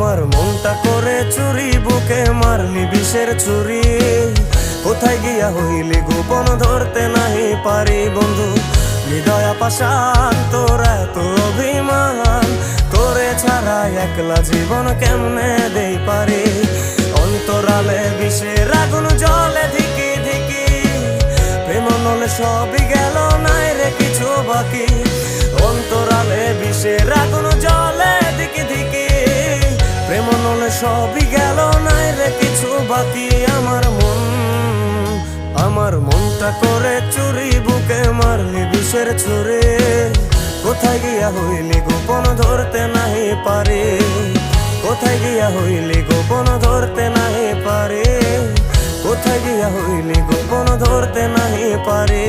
আমার মনটা করে চুরি, বুকে মারলি বিষের ছুরি। কোথায় গিয়া হইলি গোপন ধরতে নাহি পারি বন্ধু। হৃদয়া পাষাণ তোর এত অভিমান, তোরে ছাড়া একলা জীবন কেমনে দেই পারি। অন্তরালে বিষের আগুন জ্বলে ধিকি ধিকি, প্রেম নলে সবই গেল নাই রে কিছু বাকি। অন্তরালে বিষের আগুন জ্বলে ধিকি ধিকি, প্রেম নলে সবই গেল নাই রে কিছু বাকি। আমার মনটা করে চুরি, বুকে মারলি বিষের ছুরি। কোথায় গিয়া হইলি গোপন ধরতে নাহি পারি। কোথায় গিয়া হইলি গোপন ধরতে নাহি পারি। কোথায় গিয়া হইলি গোপন ধরতে নাহি পারি।